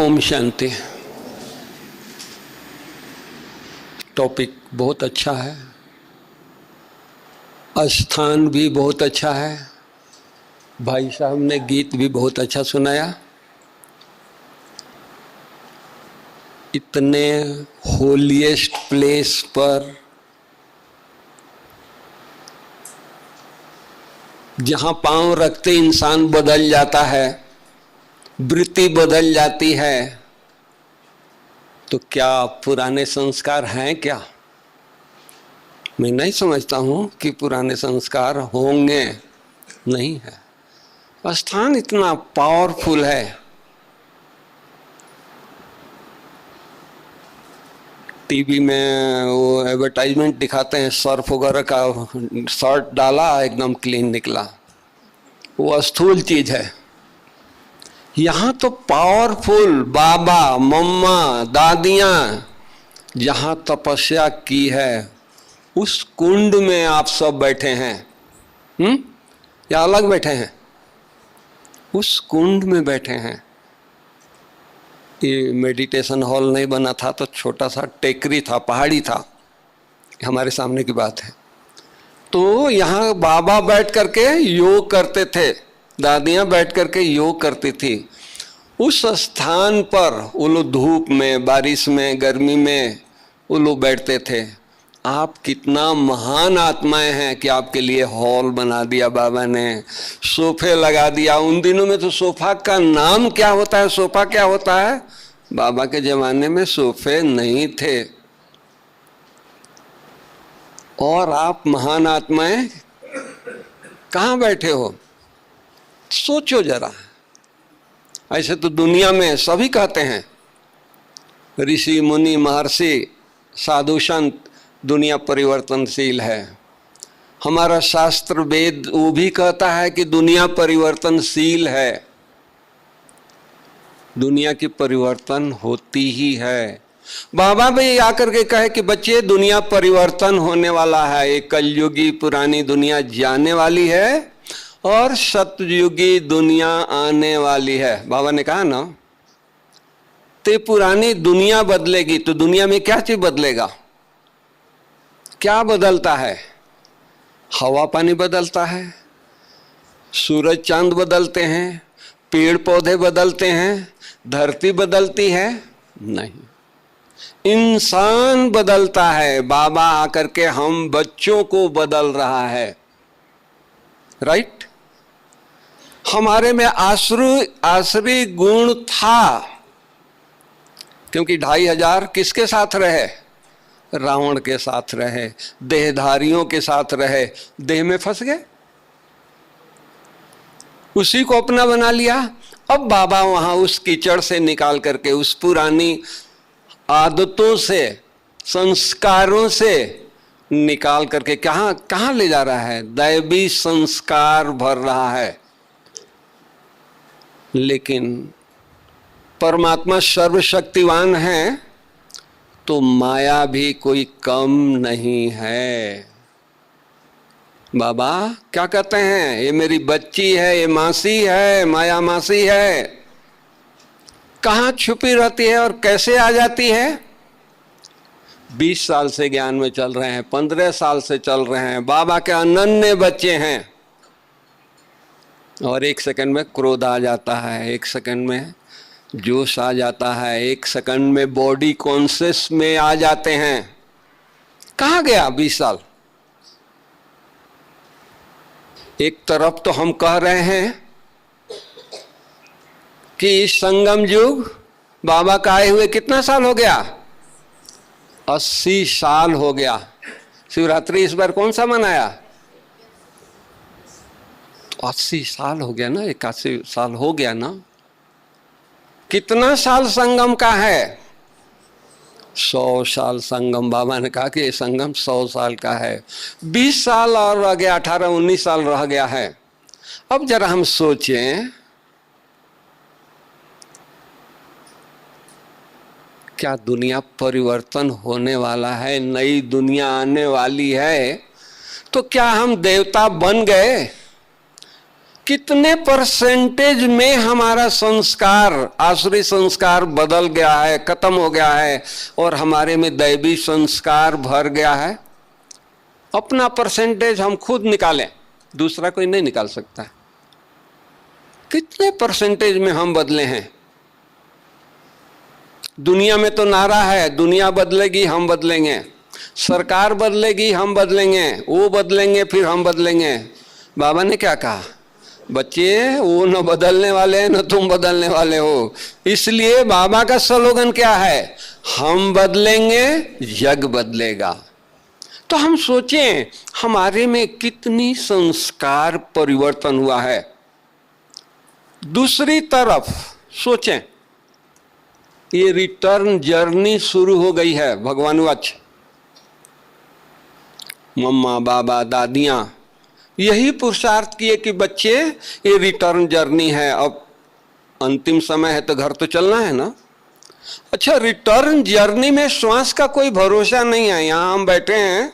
Om Shanti. Topic बहुत अच्छा है, स्थान भी बहुत अच्छा है। भाई साहब ने गीत भी बहुत अच्छा सुनाया। इतने होलीएस्ट प्लेस पर जहाँ पांव रखते इंसान बदल जाता है, वृत्ति बदल जाती है, तो क्या पुराने संस्कार हैं क्या? मैं नहीं समझता हूँ कि पुराने संस्कार होंगे, नहीं है। स्थान इतना पावरफुल है। टीवी में वो एडवर्टाइजमेंट दिखाते हैं, सर्फ वगैरह का शर्ट डाला एकदम क्लीन निकला, वो स्थूल चीज है। यहाँ तो पावरफुल बाबा मम्मा दादियाँ जहाँ तपस्या की है उस कुंड में आप सब बैठे हैं, या अलग बैठे हैं? उस कुंड में बैठे हैं। ये मेडिटेशन हॉल नहीं बना था तो छोटा सा टेकरी था, पहाड़ी था, हमारे सामने की बात है। तो यहाँ बाबा बैठ करके योग करते थे, दादियाँ बैठ करके योग करती थी। उस स्थान पर वो लोग धूप में, बारिश में, गर्मी में वो लोग बैठते थे। आप कितना महान आत्माएं हैं कि आपके लिए हॉल बना दिया बाबा ने, सोफे लगा दिया। उन दिनों में तो सोफा का नाम क्या होता है, सोफा क्या होता है? बाबा के जमाने में सोफे नहीं थे। और आप महान आत्माएं कहाँ बैठे हो? सोचो जरा। ऐसे तो दुनिया में सभी कहते हैं, ऋषि मुनि महर्षि साधु संत, दुनिया परिवर्तनशील है। हमारा शास्त्र वेद वो भी कहता है कि दुनिया परिवर्तनशील है। दुनिया की परिवर्तन होती ही है। बाबा भी आकर के कहे कि बच्चे दुनिया परिवर्तन होने वाला है, एक कलयुगी पुरानी दुनिया जाने वाली है और सतयुगी दुनिया आने वाली है। बाबा ने कहा ना, तो पुरानी दुनिया बदलेगी तो दुनिया में क्या चीज बदलेगा? क्या बदलता है? हवा पानी बदलता है, सूरज चांद बदलते हैं, पेड़ पौधे बदलते हैं, धरती बदलती है? नहीं, इंसान बदलता है। बाबा आकर के हम बच्चों को बदल रहा है। राइट? हमारे में आसुरी गुण था, क्योंकि 2500 किसके साथ रहे? रावण के साथ रहे, देहधारियों के साथ रहे, देह में फंस गए, उसी को अपना बना लिया। अब बाबा वहां उस कीचड़ से निकाल करके, उस पुरानी आदतों से, संस्कारों से निकाल करके कहां कहां ले जा रहा है? दैवी संस्कार भर रहा है। लेकिन परमात्मा सर्वशक्तिवान है तो माया भी कोई कम नहीं है। बाबा क्या कहते हैं? ये मेरी बच्ची है, ये मासी है, माया मासी है। कहाँ छुपी रहती है और कैसे आ जाती है? 20 साल से ज्ञान में चल रहे हैं, 15 साल से चल रहे हैं, बाबा के अनन्य बच्चे हैं। और एक सेकंड में क्रोध आ जाता है, एक सेकंड में जोश आ जाता है, एक सेकंड में बॉडी कॉन्शियस में आ जाते हैं। कहाँ गया 20 साल? एक तरफ तो हम कह रहे हैं कि इस संगम युग बाबा का आए हुए कितना साल हो गया? 80 साल हो गया। शिवरात्रि इस बार कौन सा मनाया? 80 साल हो गया ना, 81 साल हो गया ना। कितना साल संगम का है? 100 साल संगम। बाबा ने कहा कि ये संगम 100 साल का है। 20 साल और रह गया, 18-19 साल रह गया है। अब जरा हम सोचें, क्या दुनिया परिवर्तन होने वाला है, नई दुनिया आने वाली है, तो क्या हम देवता बन गए? कितने परसेंटेज में हमारा संस्कार, आसुरी संस्कार बदल गया है, खत्म हो गया है और हमारे में दैवी संस्कार भर गया है? अपना परसेंटेज हम खुद निकालें, दूसरा कोई नहीं निकाल सकता। कितने परसेंटेज में हम बदले हैं? दुनिया में तो नारा है, दुनिया बदलेगी हम बदलेंगे, सरकार बदलेगी हम बदलेंगे, वो बदलेंगे फिर हम बदलेंगे। बाबा ने क्या कहा? बच्चे, वो न बदलने वाले हैं न तुम बदलने वाले हो। इसलिए बाबा का स्लोगन क्या है? हम बदलेंगे, जग बदलेगा। तो हम सोचें हमारे में कितनी संस्कार परिवर्तन हुआ है। दूसरी तरफ सोचें, ये रिटर्न जर्नी शुरू हो गई है। भगवान वाच, मम्मा बाबा दादियां यही पुरुषार्थ किए कि बच्चे ये रिटर्न जर्नी है, अब अंतिम समय है तो घर तो चलना है ना। अच्छा, रिटर्न जर्नी में श्वास का कोई भरोसा नहीं है। यहाँ हम बैठे हैं,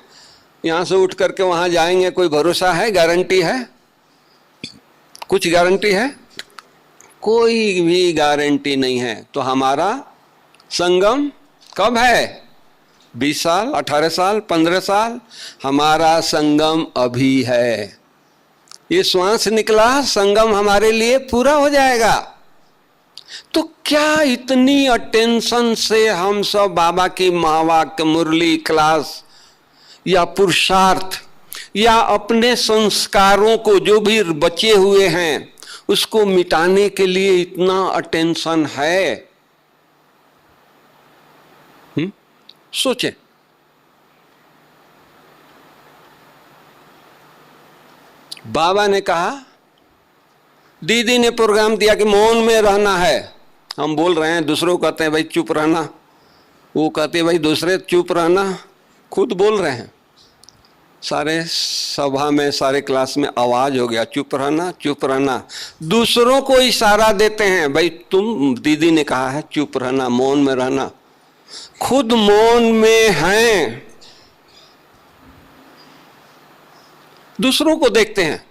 यहाँ से उठ करके वहाँ जाएंगे, कोई भरोसा है? गारंटी है? कुछ गारंटी है? कोई भी गारंटी नहीं है। तो हमारा संगम कब है? 20 साल, 18 साल, 15 साल? हमारा संगम अभी है। ये श्वास निकला, संगम हमारे लिए पूरा हो जाएगा। तो क्या इतनी अटेंशन से हम सब बाबा की महावाक्य मुरली क्लास या पुरुषार्थ या अपने संस्कारों को जो भी बचे हुए हैं उसको मिटाने के लिए इतना अटेंशन है? सोचे। बाबा ने कहा, दीदी ने प्रोग्राम दिया कि मौन में रहना है। हम बोल रहे हैं, दूसरों को कहते हैं भाई चुप रहना, वो कहते हैं भाई दूसरे चुप रहना, खुद बोल रहे हैं। सारे सभा में, सारे क्लास में आवाज हो गया, चुप रहना चुप रहना। दूसरों को इशारा देते हैं, भाई तुम, दीदी ने कहा है चुप रहना, मौन में रहना। खुद मौन में हैं, दूसरों को देखते हैं।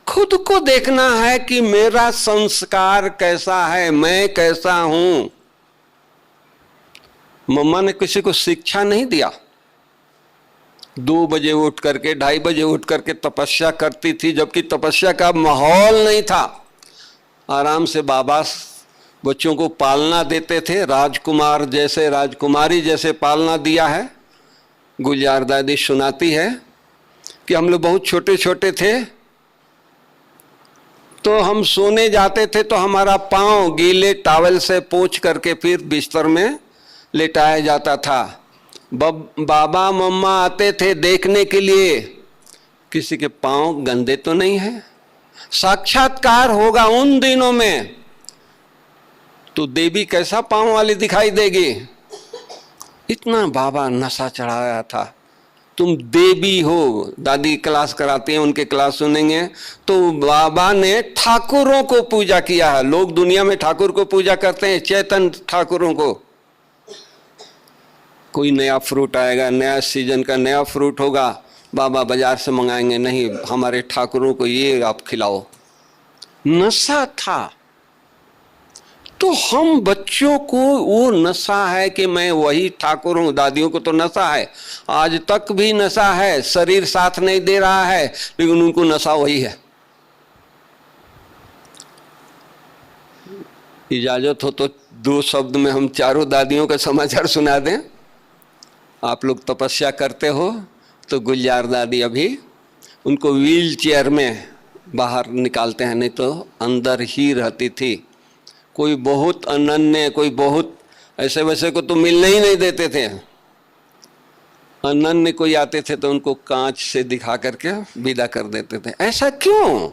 खुद को देखना है कि मेरा संस्कार कैसा है, मैं कैसा हूं। मम्मा ने किसी को शिक्षा नहीं दिया। 2 बजे उठ करके, 2:30 बजे उठ करके तपस्या करती थी, जबकि तपस्या का माहौल नहीं था। आराम से बाबा बच्चों को पालना देते थे, राजकुमार जैसे, राजकुमारी जैसे पालना दिया है। गुलजार दादी सुनाती है कि हम लोग बहुत छोटे छोटे थे तो हम सोने जाते थे तो हमारा पांव गीले टॉवल से पोंछ करके फिर बिस्तर में लेटाया जाता था। बाबा मम्मा आते थे देखने के लिए, किसी के पांव गंदे तो नहीं है। साक्षात्कार होगा उन दिनों में तो देवी कैसा पांव वाली दिखाई देगी। इतना बाबा नशा चढ़ाया था। तुम देवी हो, दादी क्लास कराती हैं, उनके क्लास सुनेंगे तो बाबा ने ठाकुरों को पूजा किया है। लोग दुनिया में ठाकुर को पूजा करते हैं, चेतन ठाकुरों को। कोई नया फ्रूट आएगा, नया सीजन का नया फ्रूट होगा, बाबा बाजार से मंगाएंगे, नहीं हमारे ठाकुरों को ये आप खिलाओ। नशा था। तो हम बच्चों को वो नशा है कि मैं वही ठाकुर हूं। दादियों को तो नशा है, आज तक भी नशा है, शरीर साथ नहीं दे रहा है लेकिन उनको नशा वही है। इजाजत हो तो 2 शब्द में हम चारों दादियों का समाचार सुना दें। आप लोग तपस्या करते हो तो गुलजार दादी अभी उनको व्हील चेयर में बाहर निकालते हैं, नहीं तो अंदर ही रहती थी। कोई बहुत अनन्य, कोई बहुत ऐसे वैसे को तो मिलने ही नहीं देते थे। अनन्य कोई आते थे तो उनको कांच से दिखा करके विदा कर देते थे। ऐसा क्यों?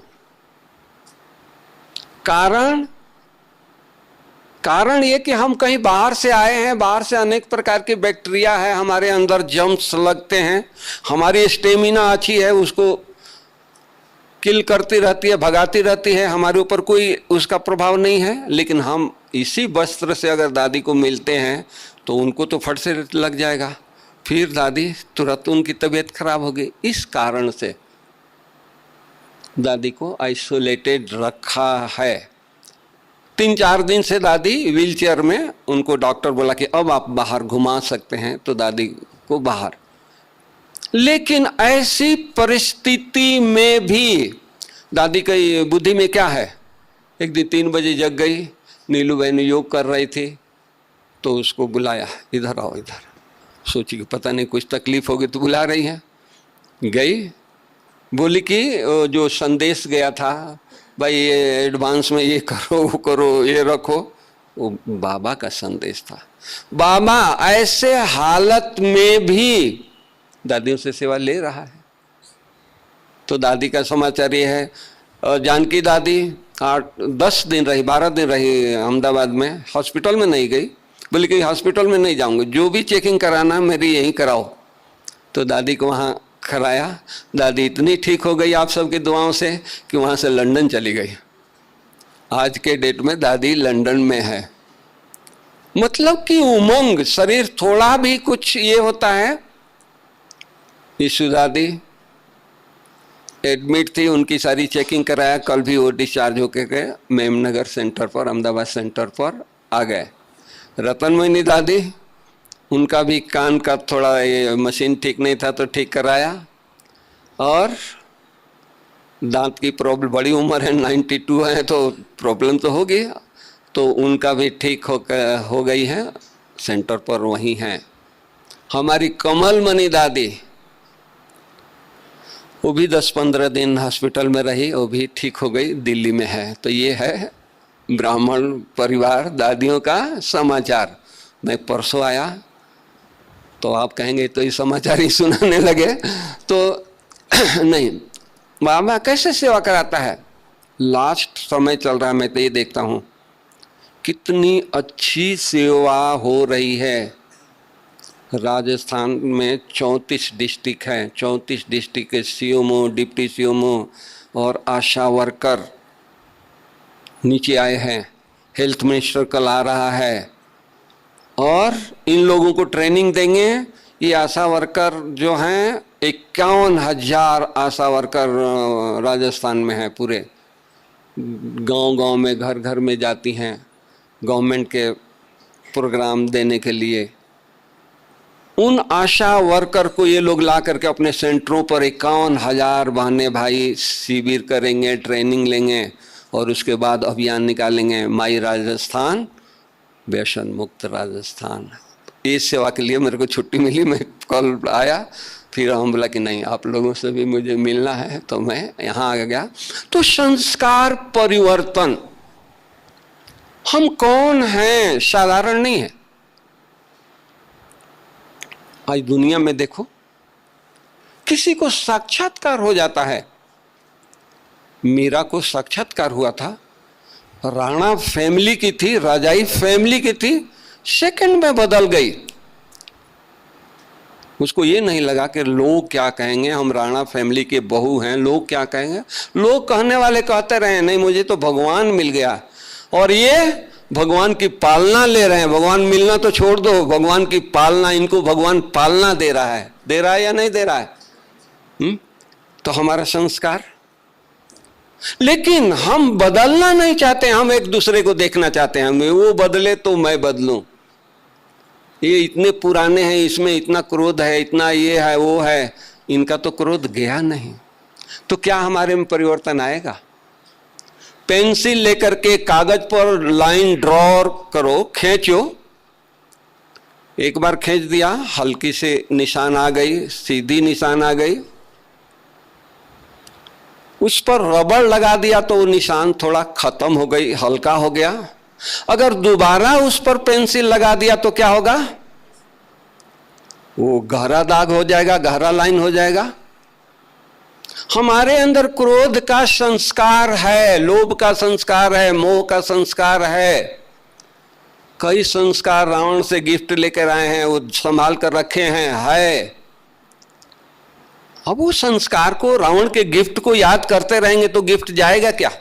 कारण ये कि हम कहीं बाहर से आए हैं, बाहर से अनेक प्रकार की बैक्टीरिया है, हमारे अंदर जम्स लगते हैं, हमारी स्टेमिना अच्छी है, उसको किल करती रहती है, भगाती रहती है, हमारे ऊपर कोई उसका प्रभाव नहीं है। लेकिन हम इसी वस्त्र से अगर दादी को मिलते हैं तो उनको तो फट से लग जाएगा, फिर दादी तुरंत उनकी तबीयत खराब होगी। इस कारण से दादी को आइसोलेटेड रखा है। 3-4 दिन से दादी व्हीलचेयर में, उनको डॉक्टर बोला कि अब आप बाहर घुमा सकते हैं, तो दादी को बाहर। लेकिन ऐसी परिस्थिति में भी दादी की बुद्धि में क्या है, एक दिन 3 बजे जग गई, नीलू बहन योग कर रही थी, तो उसको बुलाया, इधर आओ इधर। सोची कि पता नहीं कुछ तकलीफ होगी तो बुला रही है। गई, बोली कि जो संदेश गया था भाई ये एडवांस में ये करो वो करो ये रखो, वो बाबा का संदेश था। बाबा ऐसे हालत में भी दादियों से सेवा ले रहा है। तो दादी का समाचार ये है, जानकी दादी 8-10 दिन रही, 12 दिन रही अहमदाबाद में, हॉस्पिटल में नहीं गई, बोले कि हॉस्पिटल में नहीं जाऊंगी, जो भी चेकिंग कराना मेरी यहीं कराओ। तो दादी को वहाँ कराया। दादी इतनी ठीक हो गई आप सबकी दुआओं से कि वहाँ से लंदन चली गई। आज के डेट में दादी लंदन में है। मतलब कि उमंग, शरीर थोड़ा भी कुछ ये होता है। यीशु दादी एडमिट थी, उनकी सारी चेकिंग कराया, कल भी वो डिस्चार्ज होके गए मेमनगर सेंटर पर, अहमदाबाद सेंटर पर आ गए। रतनमयी दादी, उनका भी कान का थोड़ा ये मशीन ठीक नहीं था तो ठीक कराया, और दांत की प्रॉब्लम, बड़ी उम्र है 92 है तो प्रॉब्लम तो होगी, तो उनका भी ठीक हो गई है, सेंटर पर वहीं हैं। हमारी कमलमणि दादी, वो भी 10-15 दिन हॉस्पिटल में रही, वो भी ठीक हो गई, दिल्ली में है। तो ये है ब्राह्मण परिवार दादियों का समाचार। मैं परसों आया तो आप कहेंगे तो ये समाचार ही सुनाने लगे, तो नहीं, बाबा कैसे सेवा कराता है। लास्ट समय चल रहा है, मैं तो ये देखता हूँ कितनी अच्छी सेवा हो रही है। राजस्थान में 34 डिस्ट्रिक्ट हैं, 34 डिस्ट्रिक्ट के सीएमओ, डिप्टी सीएमओ और आशा वर्कर नीचे आए हैं। हेल्थ मिनिस्टर कल आ रहा है और इन लोगों को ट्रेनिंग देंगे। ये आशा वर्कर जो हैं 51,000 आशा वर्कर राजस्थान में हैं, पूरे गांव-गांव में, घर घर में जाती हैं गवर्नमेंट के प्रोग्राम देने के लिए। उन आशा वर्कर को ये लोग ला करके अपने सेंटरों पर 51,000 बहने भाई शिविर करेंगे, ट्रेनिंग लेंगे और उसके बाद अभियान निकालेंगे, माई राजस्थान व्यसन मुक्त राजस्थान। इस सेवा के लिए मेरे को छुट्टी मिली, मैं कल आया, फिर हम बोला कि नहीं आप लोगों से भी मुझे मिलना है, तो मैं यहाँ आ गया। तो संस्कार परिवर्तन, हम कौन हैं साधारण नहीं है। आज दुनिया में देखो किसी को साक्षात्कार हो जाता है। मीरा को साक्षात्कार हुआ था, राणा फैमिली की थी, राजाई फैमिली की थी, सेकंड में बदल गई। उसको ये नहीं लगा कि लोग क्या कहेंगे, हम राणा फैमिली के बहू हैं, लोग क्या कहेंगे। लोग कहने वाले कहते रहे, नहीं मुझे तो भगवान मिल गया, और ये भगवान की पालना ले रहे हैं। भगवान मिलना तो छोड़ दो, भगवान की पालना, इनको भगवान पालना दे रहा है या नहीं दे रहा है। तो हमारा संस्कार, लेकिन हम बदलना नहीं चाहते, हम एक दूसरे को देखना चाहते हैं, हमें वो बदले तो मैं बदलूं। ये इतने पुराने हैं, इसमें इतना क्रोध है, इतना ये है वो है, इनका तो क्रोध गया नहीं, तो क्या हमारे में परिवर्तन आएगा। पेंसिल लेकर के कागज पर लाइन ड्रॉ करो, खींचो, एक बार खींच दिया, हल्की से निशान आ गई, सीधी निशान आ गई, उस पर रबड़ लगा दिया तो वो निशान थोड़ा खत्म हो गई, हल्का हो गया। अगर दोबारा उस पर पेंसिल लगा दिया तो क्या होगा, वो गहरा दाग हो जाएगा, गहरा लाइन हो जाएगा। हमारे अंदर क्रोध का संस्कार है, लोभ का संस्कार है, मोह का संस्कार है। कई संस्कार रावण से गिफ्ट लेकर आए हैं, वो संभाल कर रखे हैं। अब वो संस्कार को, रावण के गिफ्ट को याद करते रहेंगे तो गिफ्ट जाएगा क्या,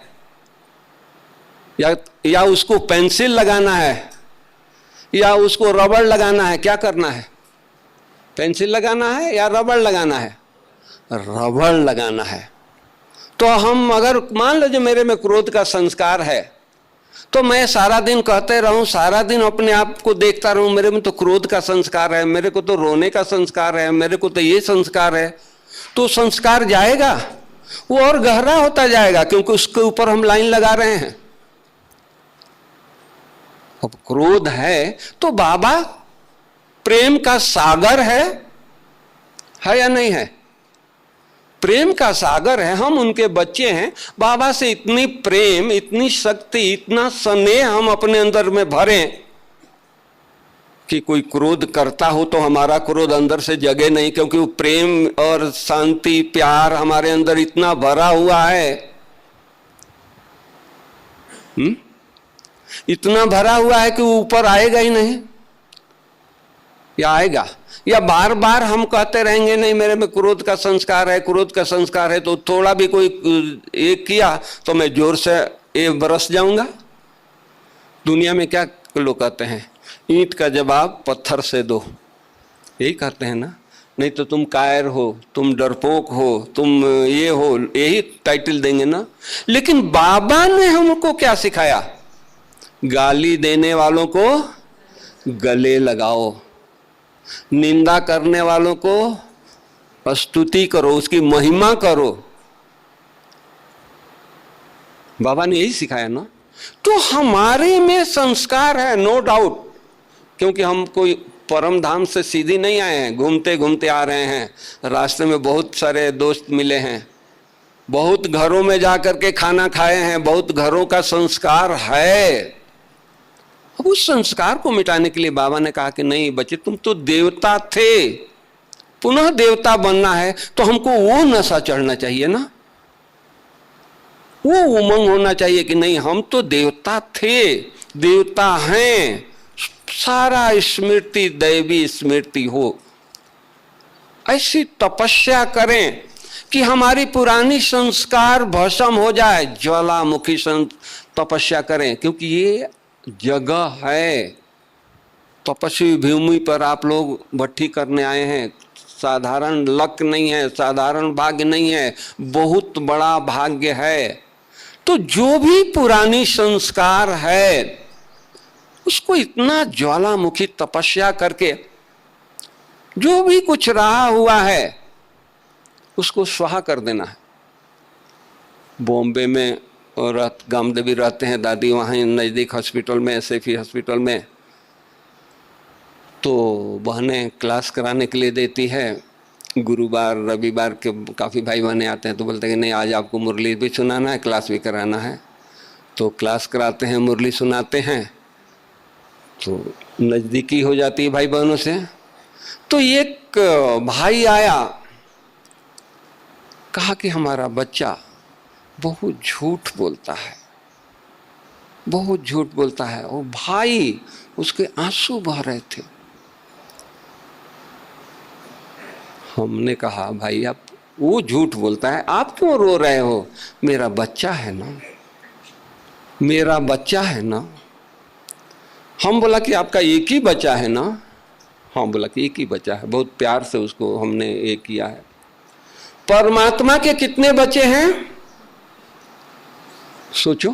या उसको पेंसिल लगाना है, या उसको रबड़ लगाना है, क्या करना है। पेंसिल लगाना है या रबड़ लगाना है, रबड़ लगाना है। तो हम अगर मान लो जो मेरे में क्रोध का संस्कार है, तो मैं सारा दिन कहते रहूं, सारा दिन अपने आप को देखता रहूं, मेरे में तो क्रोध का संस्कार है, मेरे को तो रोने का संस्कार है, मेरे को तो ये संस्कार है, तो संस्कार जाएगा, वो और गहरा होता जाएगा, क्योंकि उसके ऊपर हम लाइन लगा रहे हैं। अब क्रोध है तो बाबा प्रेम का सागर है या नहीं है? प्रेम का सागर है, हम उनके बच्चे हैं। बाबा से इतनी प्रेम, इतनी शक्ति, इतना स्नेह हम अपने अंदर में भरें कि कोई क्रोध करता हो तो हमारा क्रोध अंदर से जगे नहीं, क्योंकि वो प्रेम और शांति, प्यार हमारे अंदर इतना भरा हुआ है। इतना भरा हुआ है कि वो ऊपर आएगा ही नहीं, या आएगा? या बार बार हम कहते रहेंगे नहीं मेरे में क्रोध का संस्कार है, क्रोध का संस्कार है, तो थोड़ा भी कोई एक किया तो मैं जोर से ये बरस जाऊंगा। दुनिया में क्या लोग कहते हैं, ईंट का जवाब पत्थर से दो, यही कहते हैं ना। नहीं तो तुम कायर हो, तुम डरपोक हो, तुम ये हो, यही टाइटल देंगे ना। लेकिन बाबा ने हमको क्या सिखाया? गाली देने वालों को गले लगाओ, निंदा करने वालों को स्तुति करो, उसकी महिमा करो। बाबा ने यही सिखाया ना। तो हमारे में संस्कार है, नो डाउट, क्योंकि हम कोई परम धाम से सीधी नहीं आए हैं, घूमते घूमते आ रहे हैं। रास्ते में बहुत सारे दोस्त मिले हैं, बहुत घरों में जाकर के खाना खाए हैं, बहुत घरों का संस्कार है। अब उस संस्कार को मिटाने के लिए बाबा ने कहा कि नहीं बच्चे, तुम तो देवता थे, पुनः देवता बनना है तो हमको वो नशा चढ़ना चाहिए ना, वो उमंग होना चाहिए कि नहीं हम तो देवता थे, देवता हैं, सारा स्मृति दैवी स्मृति हो। ऐसी तपस्या करें कि हमारी पुरानी संस्कार भस्म हो जाए, ज्वालामुखी तपस्या करें, क्योंकि ये जगह है। तपस्वी भूमि पर आप लोग भट्टी करने आए हैं, साधारण लक नहीं है, साधारण भाग्य नहीं है, बहुत बड़ा भाग्य है। तो जो भी पुरानी संस्कार है उसको इतना ज्वालामुखी तपस्या करके जो भी कुछ रहा हुआ है उसको स्वाहा कर देना है। बॉम्बे में और गामदेवी रहते हैं दादी, वहाँ नज़दीक हॉस्पिटल में, एसएफई हॉस्पिटल में, तो बहनें क्लास कराने के लिए देती है। गुरुवार रविवार के काफ़ी भाई बहनें आते हैं तो बोलते हैं कि नहीं आज आपको मुरली भी सुनाना है, क्लास भी कराना है। तो क्लास कराते हैं, मुरली सुनाते हैं, तो नज़दीकी हो जाती है भाई बहनों से। तो एक भाई आया, कहा कि हमारा बच्चा बहुत झूठ बोलता है, बहुत झूठ बोलता है। और भाई उसके आंसू बह रहे थे। हमने कहा भाई आप, वो झूठ बोलता है, आप क्यों रो रहे हो? मेरा बच्चा है ना, मेरा बच्चा है ना। हम बोला कि आपका एक ही बच्चा है ना? हाँ बोला कि एक ही बच्चा है। बहुत प्यार से उसको हमने एक किया है। परमात्मा के कितने बच्चे हैं? सोचो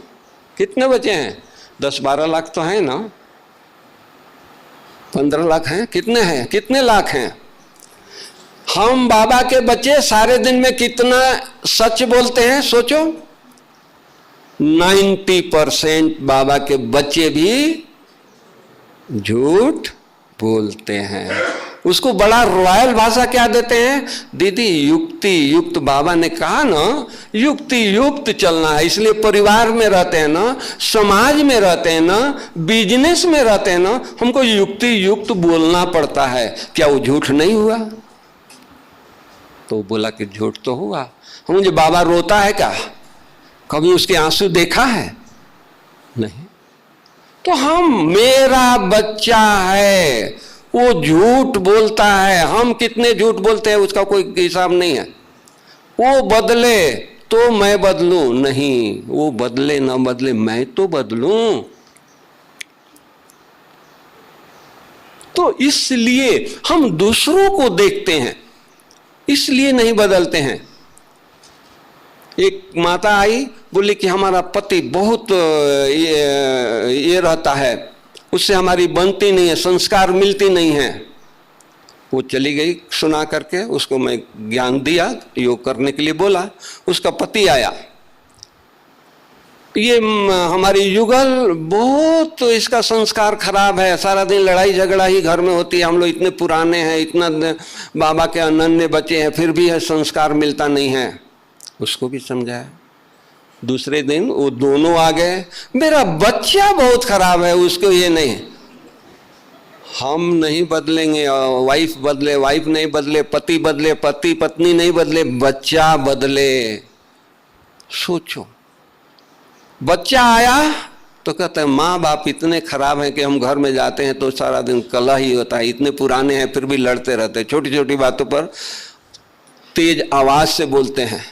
कितने बच्चे हैं? 10-12 लाख तो हैं ना, 15 लाख हैं, कितने हैं, कितने लाख हैं? हम बाबा के बच्चे सारे दिन में कितना सच बोलते हैं? सोचो 90% बाबा के बच्चे भी झूठ बोलते हैं। उसको बड़ा रॉयल भाषा क्या देते हैं? दीदी युक्ति युक्त, बाबा ने कहा ना युक्ति युक्त चलना है। इसलिए परिवार में रहते हैं ना, समाज में रहते हैं ना, बिजनेस में रहते हैं ना, हमको युक्ति युक्त बोलना पड़ता है। क्या वो झूठ नहीं हुआ? तो बोला कि झूठ तो हुआ। मुझे बाबा रोता है क्या? कभी उसके आंसू देखा है? नहीं। तो हम, मेरा बच्चा है, वो झूठ बोलता है। हम कितने झूठ बोलते हैं उसका कोई हिसाब नहीं है। वो बदले तो मैं बदलूं? नहीं, वो बदले ना बदले मैं तो बदलूं। तो इसलिए हम दूसरों को देखते हैं, इसलिए नहीं बदलते हैं। एक माता आई, बोली कि हमारा पति बहुत ये रहता है, उससे हमारी बनती नहीं है, संस्कार मिलती नहीं है। वो चली गई सुना करके, उसको मैं ज्ञान दिया, योग करने के लिए बोला। उसका पति आया, ये हमारी युगल बहुत इसका संस्कार खराब है, सारा दिन लड़ाई झगड़ा ही घर में होती है, हम लोग इतने पुराने हैं, इतना बाबा के अनन्य बच्चे हैं, फिर भी है संस्कार मिलता नहीं है। उसको भी समझाया। दूसरे दिन वो दोनों आ गए, मेरा बच्चा बहुत खराब है, उसको ये नहीं, हम नहीं बदलेंगे, वाइफ बदले, वाइफ नहीं बदले, पति बदले, पति पत्नी नहीं बदले, बच्चा बदले। सोचो, बच्चा आया तो कहते हैं माँ बाप इतने खराब हैं कि हम घर में जाते हैं तो सारा दिन कलह ही होता है, इतने पुराने हैं फिर भी लड़ते रहते हैं, छोटी छोटी बातों पर तेज आवाज से बोलते हैं।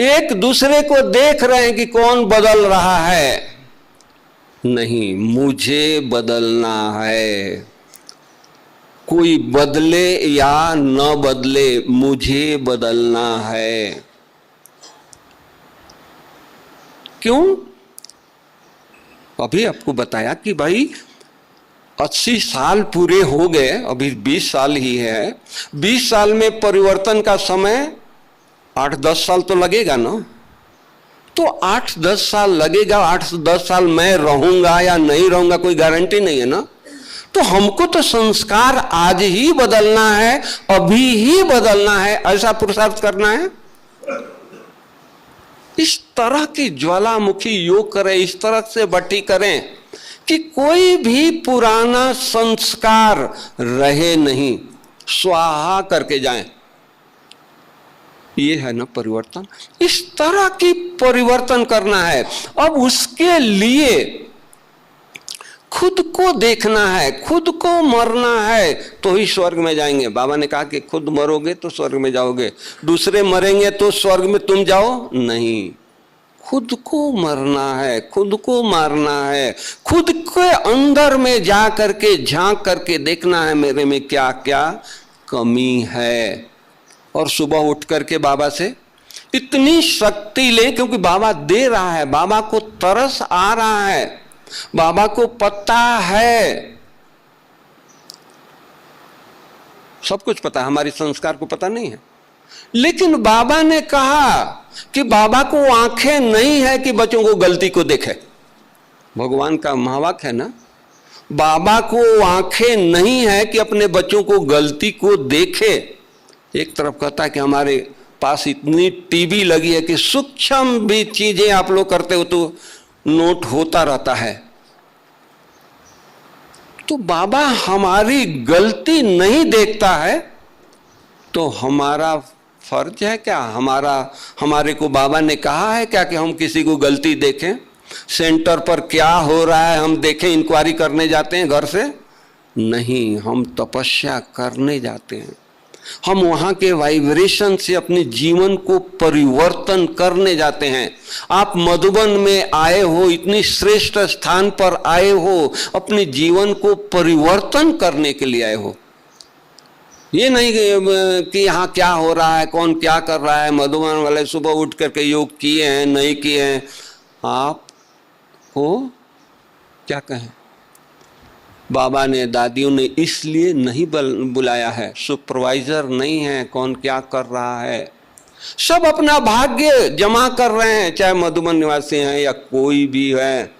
एक दूसरे को देख रहे हैं कि कौन बदल रहा है, नहीं, मुझे बदलना है। कोई बदले या न बदले, मुझे बदलना है। क्यों? अभी आपको बताया कि भाई 80 साल पूरे हो गए, अभी 20 साल ही है। 20 साल में परिवर्तन का समय 8-10 साल तो लगेगा ना। तो 8-10 साल लगेगा, 8-10 साल मैं रहूंगा या नहीं रहूंगा कोई गारंटी नहीं है ना। तो हमको तो संस्कार आज ही बदलना है, अभी ही बदलना है, ऐसा पुरुषार्थ करना है। इस तरह की ज्वालामुखी योग करें, इस तरह से बटी करें कि कोई भी पुराना संस्कार रहे नहीं, स्वाहा करके जाएं। ये है ना परिवर्तन। इस तरह की परिवर्तन करना है। अब उसके लिए खुद को देखना है, खुद को मरना है तो ही स्वर्ग में जाएंगे। बाबा ने कहा कि खुद मरोगे तो स्वर्ग में जाओगे, दूसरे मरेंगे तो स्वर्ग में तुम जाओ नहीं। खुद को मरना है, खुद को मारना है, खुद के अंदर में जा करके झांक करके देखना है मेरे में क्या क्या कमी है। और सुबह उठ करके बाबा से इतनी शक्ति ले, क्योंकि बाबा दे रहा है, बाबा को तरस आ रहा है, बाबा को पता है, सब कुछ पता है, हमारी संस्कार को पता नहीं है। लेकिन बाबा ने कहा कि बाबा को आंखें नहीं है कि बच्चों को गलती को देखे। भगवान का महावाक्य है ना, बाबा को आंखें नहीं है कि अपने बच्चों को गलती को देखे। एक तरफ कहता है कि हमारे पास इतनी टीवी लगी है कि सूक्ष्म भी चीजें आप लोग करते हो तो नोट होता रहता है। तो बाबा हमारी गलती नहीं देखता है तो हमारा फर्ज है क्या? हमारे को बाबा ने कहा है क्या कि हम किसी को गलती देखें? सेंटर पर क्या हो रहा है हम देखें, इंक्वायरी करने जाते हैं घर से? नहीं, हम तपस्या करने जाते हैं। हम वहां के वाइब्रेशन से अपने जीवन को परिवर्तन करने जाते हैं। आप मधुबन में आए हो, इतनी श्रेष्ठ स्थान पर आए हो, अपने जीवन को परिवर्तन करने के लिए आए हो। ये नहीं कि यहाँ क्या हो रहा है, कौन क्या कर रहा है, मधुबन वाले सुबह उठ करके योग किए हैं नहीं किए हैं। आपको क्या कहें, बाबा ने दादियों ने इसलिए नहीं बुलाया है, सुपरवाइजर नहीं है कौन क्या कर रहा है, सब अपना भाग्य जमा कर रहे हैं, चाहे मधुबन निवासी हैं या कोई भी है।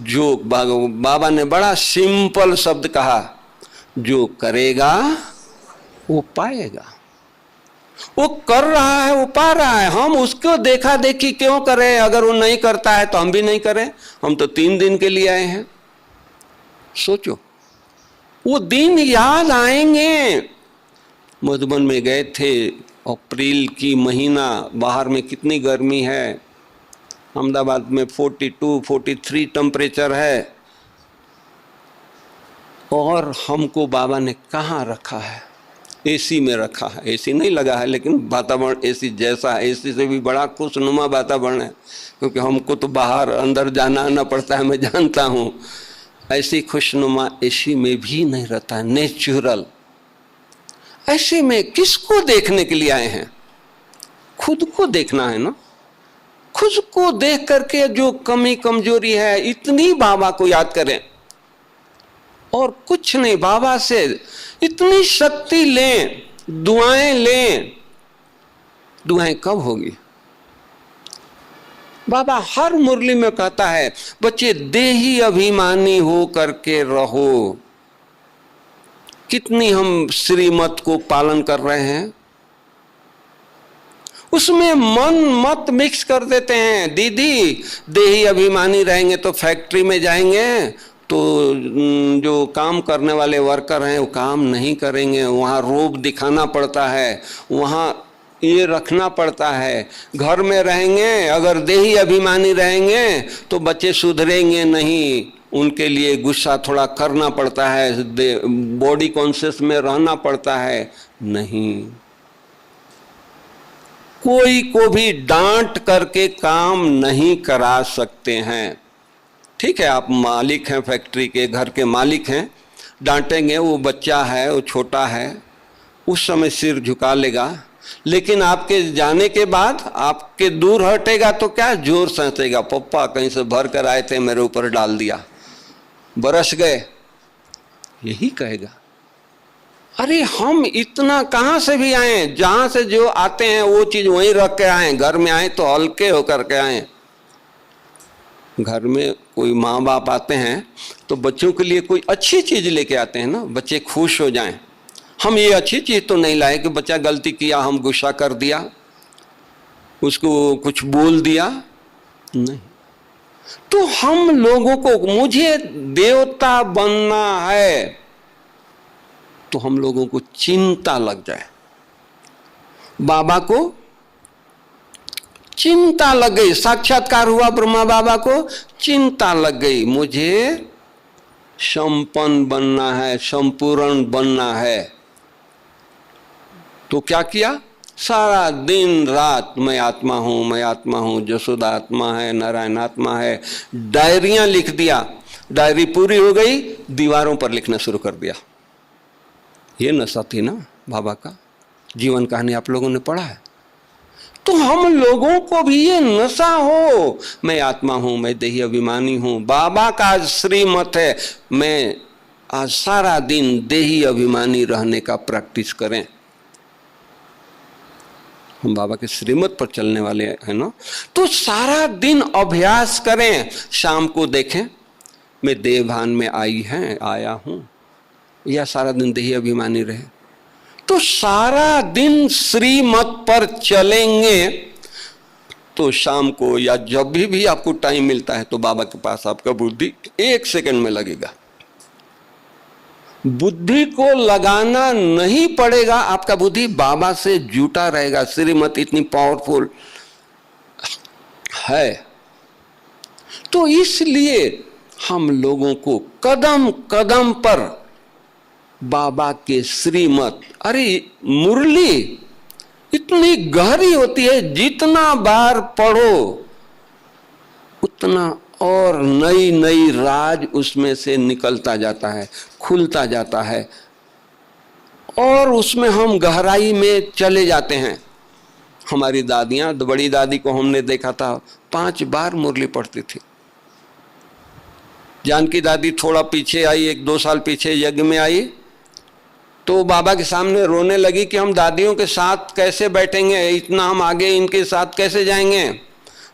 जो बाबा ने बड़ा सिंपल शब्द कहा, जो करेगा वो पाएगा। वो कर रहा है, वो पा रहा है। हम उसको देखा देखी क्यों करें? अगर वो नहीं करता है तो हम भी नहीं करें। हम तो 3 दिन के लिए आए हैं। सोचो, वो दिन याद आएंगे। मधुबन में गए थे, अप्रैल की महीना, बाहर में कितनी गर्मी है, अहमदाबाद में 42-43 टेम्परेचर है, और हमको बाबा ने कहाँ रखा है? एसी में रखा है। एसी नहीं लगा है लेकिन वातावरण एसी जैसा, एसी से भी बड़ा खुशनुमा वातावरण है, क्योंकि हमको तो बाहर अंदर जाना आना पड़ता है, मैं जानता हूँ। ऐसी खुशनुमा एसी में भी नहीं रहता है, नेचुरल। ऐसे में किसको देखने के लिए आए हैं? खुद को देखना है ना, खुद को देख करके जो कमी कमजोरी है इतनी बाबा को याद करें और कुछ नहीं। बाबा से इतनी शक्ति लें, दुआएं लें। दुआएं कब होगी? बाबा हर मुरली में कहता है बच्चे देही अभिमानी हो करके रहो। कितनी हम श्रीमत को पालन कर रहे हैं, उसमें मन मत मिक्स कर देते हैं। दीदी देही अभिमानी रहेंगे तो फैक्ट्री में जाएंगे तो जो काम करने वाले वर्कर हैं वो काम नहीं करेंगे, वहाँ रोब दिखाना पड़ता है, वहाँ ये रखना पड़ता है। घर में रहेंगे अगर देही अभिमानी रहेंगे तो बच्चे सुधरेंगे नहीं, उनके लिए गुस्सा थोड़ा करना पड़ता है, बॉडी कॉन्शियस में रहना पड़ता है। नहीं, कोई को भी डांट करके काम नहीं करा सकते हैं। ठीक है, आप मालिक हैं, फैक्ट्री के घर के मालिक हैं, डांटेंगे, वो बच्चा है, वो छोटा है, उस समय सिर झुका लेगा, लेकिन आपके जाने के बाद आपके दूर हटेगा तो क्या जोर से हंसेगा, पप्पा कहीं से भर कर आए थे, मेरे ऊपर डाल दिया, बरस गए, यही कहेगा। अरे हम इतना कहाँ से भी आए, जहां से जो आते हैं वो चीज वहीं रख के आए। घर में आए तो हल्के होकर के आए। घर में कोई माँ बाप आते हैं तो बच्चों के लिए कोई अच्छी चीज लेके आते हैं ना, बच्चे खुश हो जाएं। हम ये अच्छी चीज तो नहीं लाए कि बच्चा गलती किया, हम गुस्सा कर दिया, उसको कुछ बोल दिया, नहीं। तो हम लोगों को, मुझे देवता बनना है, तो हम लोगों को चिंता लग जाए। बाबा को चिंता लग गई, साक्षात्कार हुआ ब्रह्मा बाबा को, चिंता लग गई, मुझे संपन्न बनना है, संपूर्ण बनना है। तो क्या किया? सारा दिन रात मैं आत्मा हूं, मैं आत्मा हूं, जसोदा आत्मा है, नारायण आत्मा है, डायरियां लिख दिया। डायरी पूरी हो गई, दीवारों पर लिखना शुरू कर दिया। ये नशा थी ना बाबा का। जीवन कहानी आप लोगों ने पढ़ा है। तो हम लोगों को भी ये नशा हो, मैं आत्मा हूं, मैं देही अभिमानी हूं। बाबा का श्रीमत है, मैं आज सारा दिन देही अभिमानी रहने का प्रैक्टिस करें। हम बाबा के श्रीमत पर चलने वाले हैं ना, तो सारा दिन अभ्यास करें। शाम को देखें मैं देह भान में आया हूं, या सारा दिन देही अभिमानी रहे। तो सारा दिन श्रीमत पर चलेंगे तो शाम को या जब भी आपको टाइम मिलता है तो बाबा के पास आपका बुद्धि 1 सेकंड में लगेगा। बुद्धि को लगाना नहीं पड़ेगा, आपका बुद्धि बाबा से जुटा रहेगा। श्रीमत इतनी पावरफुल है। तो इसलिए हम लोगों को कदम कदम पर बाबा के श्रीमत, अरे मुरली इतनी गहरी होती है, जितना बार पढ़ो उतना और नई नई राज उसमें से निकलता जाता है, खुलता जाता है, और उसमें हम गहराई में चले जाते हैं। हमारी दादियां, बड़ी दादी को हमने देखा था 5 बार मुरली पढ़ती थी। जानकी दादी थोड़ा पीछे आई, 1-2 साल पीछे यज्ञ में आई, तो बाबा के सामने रोने लगी कि हम दादियों के साथ कैसे बैठेंगे, इतना हम आगे इनके साथ कैसे जाएंगे।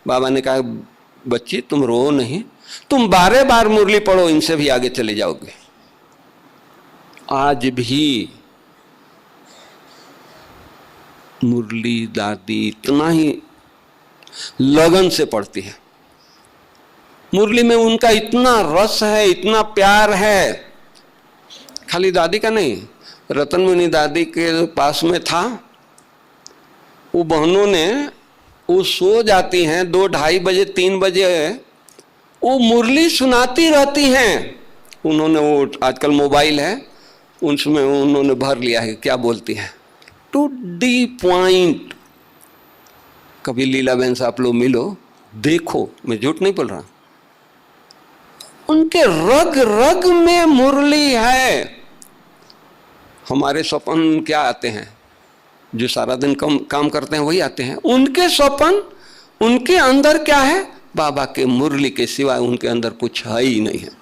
बाबा ने कहा बच्ची तुम रो नहीं, तुम 12 बार मुरली पढ़ो, इनसे भी आगे चले जाओगे। आज भी मुरली दादी इतना ही लगन से पढ़ती है। मुरली में उनका इतना रस है, इतना प्यार है। खाली दादी का नहीं, रतन मुनि दादी के पास में था, वो बहनों ने, वो सो जाती हैं 2-2:30 बजे 3 बजे, वो मुरली सुनाती रहती हैं। उन्होंने, वो आजकल मोबाइल है उसमें उन्होंने भर लिया है, क्या बोलती हैं, टू दी पॉइंट। कभी लीला बहन से आप लोग मिलो, देखो, मैं झूठ नहीं बोल रहा, उनके रग रग में मुरली है। हमारे स्वप्न क्या आते हैं, जो सारा दिन काम करते हैं वही आते हैं। उनके स्वप्न, उनके अंदर क्या है? बाबा के मुरली के सिवाय उनके अंदर कुछ है ही नहीं है।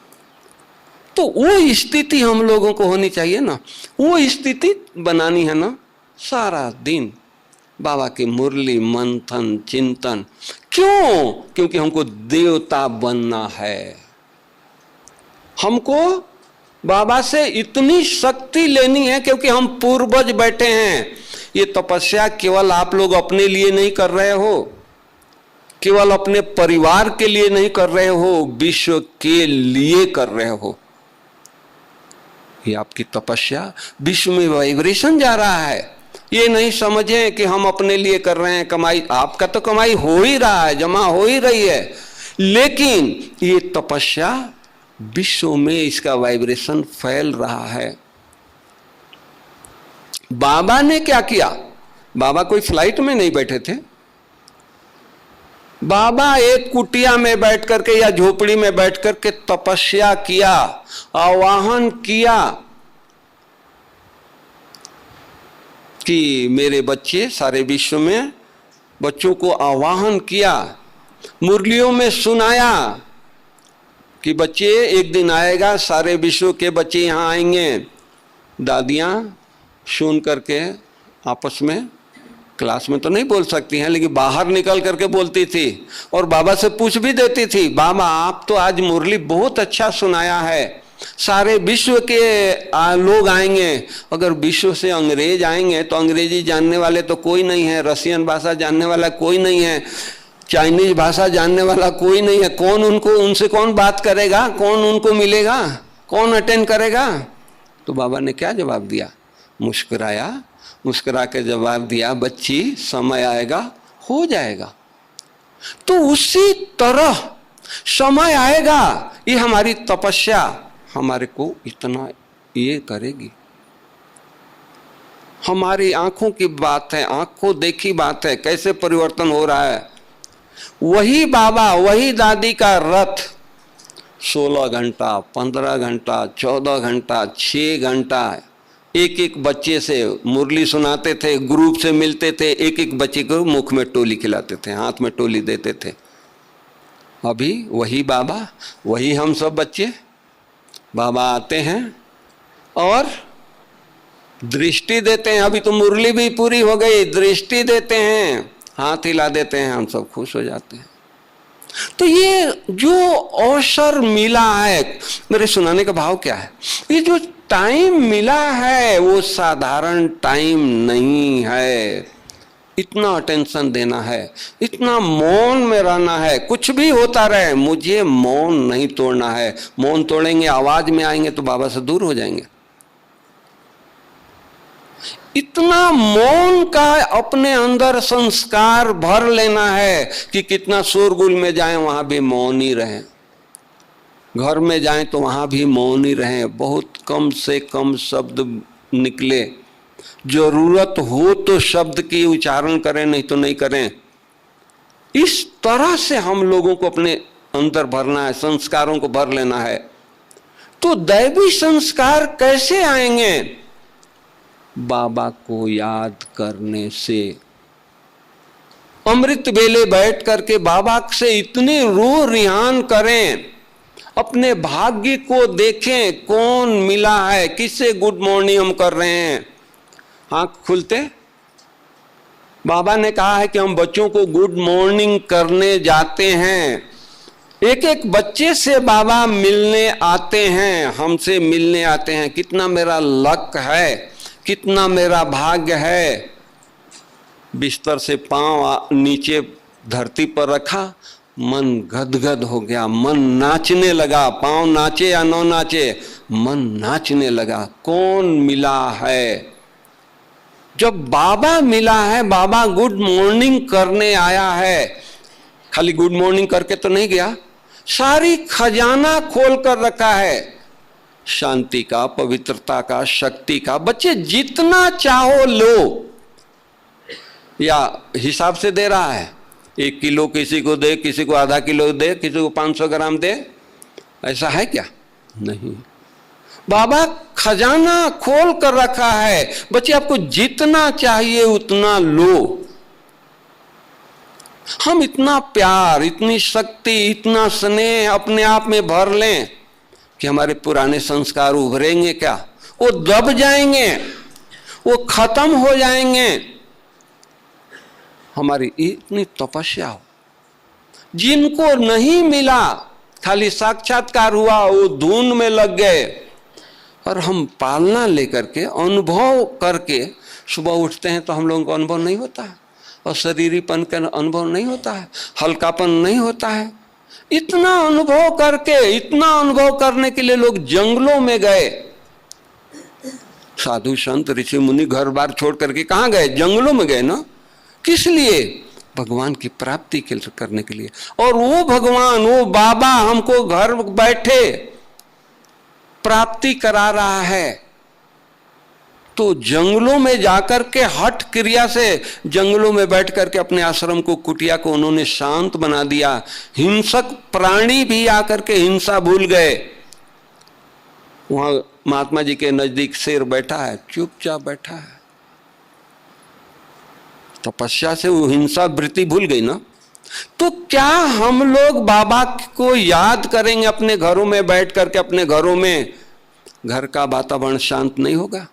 तो वो स्थिति हम लोगों को होनी चाहिए ना, वो स्थिति बनानी है ना। सारा दिन बाबा की मुरली, मंथन, चिंतन। क्यों? क्योंकि हमको देवता बनना है। हमको बाबा से इतनी शक्ति लेनी है क्योंकि हम पूर्वज बैठे हैं। ये तपस्या केवल आप लोग अपने लिए नहीं कर रहे हो, केवल अपने परिवार के लिए नहीं कर रहे हो, विश्व के लिए कर रहे हो। ये आपकी तपस्या विश्व में वाइब्रेशन जा रहा है। ये नहीं समझें कि हम अपने लिए कर रहे हैं कमाई। आपका तो कमाई हो ही रहा है, जमा हो ही रही है, लेकिन ये तपस्या विश्व में इसका वाइब्रेशन फैल रहा है। बाबा ने क्या किया? बाबा कोई फ्लाइट में नहीं बैठे थे। बाबा एक कुटिया में बैठ करके या झोपड़ी में बैठ करके तपस्या किया, आवाहन किया कि मेरे बच्चे, सारे विश्व में बच्चों को आवाहन किया, मुरलियों में सुनाया कि बच्चे एक दिन आएगा, सारे विश्व के बच्चे यहाँ आएंगे। दादियाँ सुन करके आपस में, क्लास में तो नहीं बोल सकती हैं, लेकिन बाहर निकल करके बोलती थी और बाबा से पूछ भी देती थी, बाबा आप तो आज मुरली बहुत अच्छा सुनाया है, सारे विश्व के लोग आएंगे। अगर विश्व से अंग्रेज आएंगे तो अंग्रेजी जानने वाले तो कोई नहीं है, रसियन भाषा जानने वाला कोई नहीं है, चाइनीज भाषा जानने वाला कोई नहीं है। कौन उनको, उनसे कौन बात करेगा, कौन उनको मिलेगा, कौन अटेंड करेगा? तो बाबा ने क्या जवाब दिया? मुस्कुराया, मुस्कुरा के जवाब दिया, बच्ची समय आएगा हो जाएगा। तो उसी तरह समय आएगा। ये हमारी तपस्या हमारे को इतना ये करेगी। हमारी आंखों की बात है, आंखों देखी बात है, कैसे परिवर्तन हो रहा है। वही बाबा, वही दादी का रथ 16 घंटा, 15 घंटा, 14 घंटा, 6 घंटा एक एक बच्चे से मुरली सुनाते थे, ग्रुप से मिलते थे, एक एक बच्चे को मुख में टोली खिलाते थे, हाथ में टोली देते थे। अभी वही बाबा, वही हम सब बच्चे, बाबा आते हैं और दृष्टि देते हैं। अभी तो मुरली भी पूरी हो गई, दृष्टि देते हैं, हाथ हिला देते हैं, हम सब खुश हो जाते हैं। तो ये जो अवसर मिला है, मेरे सुनाने का भाव क्या है, ये जो टाइम मिला है वो साधारण टाइम नहीं है। इतना अटेंशन देना है, इतना मौन में रहना है, कुछ भी होता रहे मुझे मौन नहीं तोड़ना है। मौन तोड़ेंगे, आवाज में आएंगे तो बाबा से दूर हो जाएंगे। इतना मौन का अपने अंदर संस्कार भर लेना है कि कितना शोरगुल में जाएं वहां भी मौन ही रहें, घर में जाएं तो वहां भी मौन ही रहें, बहुत कम से कम शब्द निकले, जरूरत हो तो शब्द की उच्चारण करें, नहीं तो नहीं करें। इस तरह से हम लोगों को अपने अंदर भरना है, संस्कारों को भर लेना है। तो दैवी संस्कार कैसे आएंगे? बाबा को याद करने से। अमृत वेले बैठ करके बाबा से इतनी रूह रिहान करें, अपने भाग्य को देखें, कौन मिला है, किससे गुड मॉर्निंग हम कर रहे हैं। आंख खुलते बाबा ने कहा है कि हम बच्चों को गुड मॉर्निंग करने जाते हैं। एक एक बच्चे से बाबा मिलने आते हैं, हमसे मिलने आते हैं। कितना मेरा लक है, कितना मेरा भाग्य है। बिस्तर से पांव नीचे धरती पर रखा, मन गदगद हो गया, मन नाचने लगा। पांव नाचे या न नाचे, मन नाचने लगा। कौन मिला है? जब बाबा मिला है, बाबा गुड मॉर्निंग करने आया है। खाली गुड मॉर्निंग करके तो नहीं गया, सारी खजाना खोल कर रखा है, शांति का, पवित्रता का, शक्ति का। बच्चे जितना चाहो लो, या हिसाब से दे रहा है, 1 किलो किसी को दे, किसी को आधा किलो दे, किसी को 500 ग्राम दे, ऐसा है क्या? नहीं। बाबा खजाना खोल कर रखा है, बच्चे आपको जितना चाहिए उतना लो। हम इतना प्यार, इतनी शक्ति, इतना स्नेह अपने आप में भर लें कि हमारे पुराने संस्कार उभरेंगे क्या? वो दब जाएंगे, वो खत्म हो जाएंगे। हमारी इतनी तपस्या हो, जिनको नहीं मिला, खाली साक्षात्कार हुआ, वो धुन में लग गए। और हम पालना लेकर के, अनुभव करके सुबह उठते हैं तो हम लोगों को अनुभव नहीं होता है, और शरीरीपन का अनुभव नहीं होता है, हल्कापन नहीं होता है। इतना अनुभव करके, इतना अनुभव करने के लिए लोग जंगलों में गए। साधु संत ऋषि मुनि घर बार छोड़ करके कहाँ गए? जंगलों में गए ना। किस लिए? भगवान की प्राप्ति करने के लिए। और वो भगवान, वो बाबा हमको घर बैठे प्राप्ति करा रहा है। तो जंगलों में जाकर के हठ क्रिया से, जंगलों में बैठ करके अपने आश्रम को, कुटिया को उन्होंने शांत बना दिया। हिंसक प्राणी भी आकर के हिंसा भूल गए। वहां महात्मा जी के नजदीक शेर बैठा है, चुपचाप बैठा है। तपस्या से वो हिंसा वृत्ति भूल गई ना। तो क्या हम लोग बाबा को याद करेंगे अपने घरों में बैठ करके? अपने घरों में घर का वातावरण शांत नहीं होगा?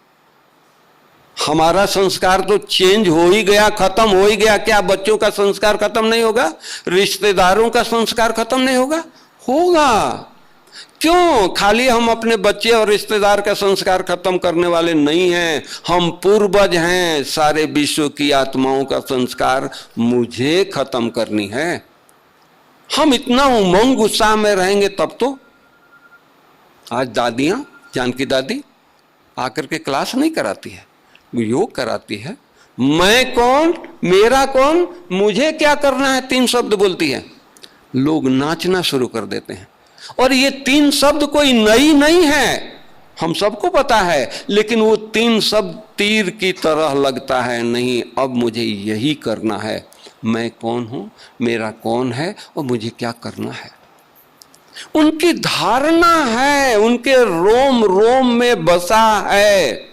हमारा संस्कार तो चेंज हो ही गया, खत्म हो ही गया। क्या बच्चों का संस्कार खत्म नहीं होगा? रिश्तेदारों का संस्कार खत्म नहीं होगा? होगा। क्यों? खाली हम अपने बच्चे और रिश्तेदार का संस्कार खत्म करने वाले नहीं हैं, हम पूर्वज हैं। सारे विश्व की आत्माओं का संस्कार मुझे खत्म करनी है। हम इतना उमंग उत्साह में रहेंगे तब तो। आज दादियां, जानकी दादी आकर के क्लास नहीं कराती है, योग कराती है। मैं कौन, मेरा कौन, मुझे क्या करना है, 3 शब्द बोलती है। लोग नाचना शुरू कर देते हैं। और ये 3 शब्द कोई नई नहीं है, हम सबको पता है। लेकिन वो 3 शब्द तीर की तरह लगता है। नहीं, अब मुझे यही करना है। मैं कौन हूं, मेरा कौन है, और मुझे क्या करना है। उनकी धारणा है, उनके रोम रोम में बसा है।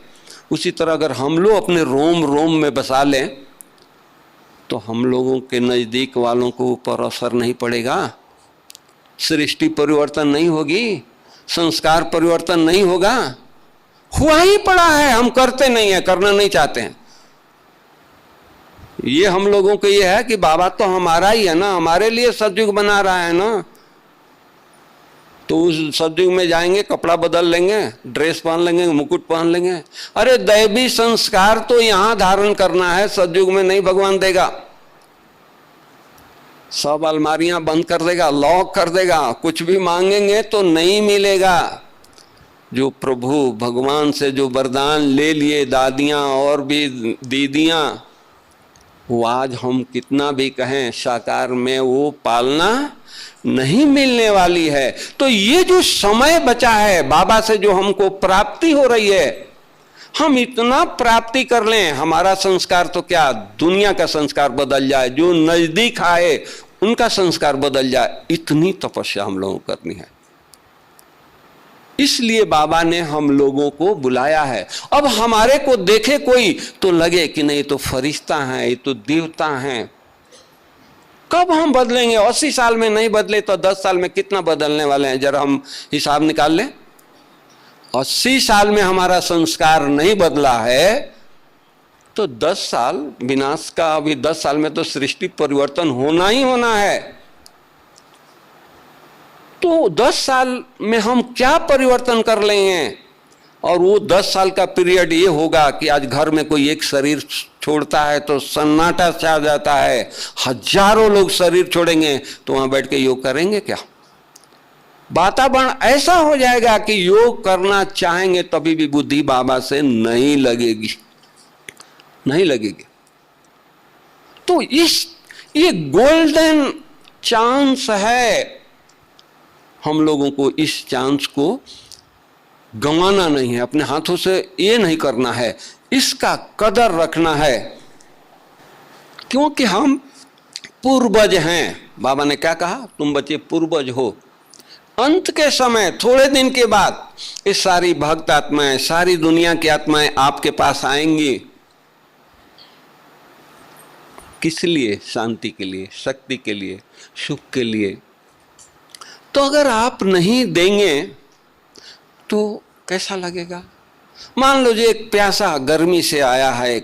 उसी तरह अगर हम लोग अपने रोम रोम में बसा लें तो हम लोगों के नजदीक वालों को ऊपर असर नहीं पड़ेगा, सृष्टि परिवर्तन नहीं होगी, संस्कार परिवर्तन नहीं होगा। हुआ ही पड़ा है, हम करते नहीं है, करना नहीं चाहते हैं। ये हम लोगों को ये है कि बाबा तो हमारा ही है ना, हमारे लिए सतयुग बना रहा है ना। तो उस सतयुग में जाएंगे, कपड़ा बदल लेंगे, ड्रेस पहन लेंगे, मुकुट पहन लेंगे। अरे दैवी संस्कार तो यहां धारण करना है, सतयुग में नहीं भगवान देगा। सब अलमारियां बंद कर देगा, लॉक कर देगा, कुछ भी मांगेंगे तो नहीं मिलेगा। जो प्रभु भगवान से जो वरदान ले लिए दादियां और भी दीदियां, वो आज हम कितना भी कहें साकार में वो पालना नहीं मिलने वाली है। तो ये जो समय बचा है बाबा से जो हमको प्राप्ति हो रही है, हम इतना प्राप्ति कर लें, हमारा संस्कार तो क्या, दुनिया का संस्कार बदल जाए, जो नजदीक आए उनका संस्कार बदल जाए। इतनी तपस्या हम लोगों को करनी है। इसलिए बाबा ने हम लोगों को बुलाया है। अब हमारे को देखे कोई तो लगे कि नहीं, तो फरिश्ता है, ये तो देवता हैं। कब हम बदलेंगे? 80 साल में नहीं बदले तो 10 साल में कितना बदलने वाले हैं? जरा हम हिसाब निकाल लें। 80 साल में हमारा संस्कार नहीं बदला है तो 10 साल विनाश का, अभी 10 साल में तो सृष्टि परिवर्तन होना ही होना है। तो 10 साल में हम क्या परिवर्तन कर लेंगे? और वो 10 साल का पीरियड ये होगा कि आज घर में कोई एक शरीर छोड़ता है तो सन्नाटा छा जाता है, हजारों लोग शरीर छोड़ेंगे, तो वहां बैठ के योग करेंगे क्या? वातावरण ऐसा हो जाएगा कि योग करना चाहेंगे तभी भी बुद्धि बाबा से नहीं लगेगी, नहीं लगेगी। तो ये गोल्डन चांस है, हम लोगों को इस चांस को गंवाना नहीं है, अपने हाथों से ये नहीं करना है, इसका कदर रखना है। क्योंकि हम पूर्वज हैं। बाबा ने क्या कहा? तुम बच्चे पूर्वज हो। अंत के समय थोड़े दिन के बाद ये सारी भक्त आत्माएं, सारी दुनिया की आत्माएं आपके पास आएंगी। किस लिए? शांति के लिए, शक्ति के लिए, सुख के लिए। तो अगर आप नहीं देंगे तो कैसा लगेगा? मान लो जो एक प्यासा गर्मी से आया है,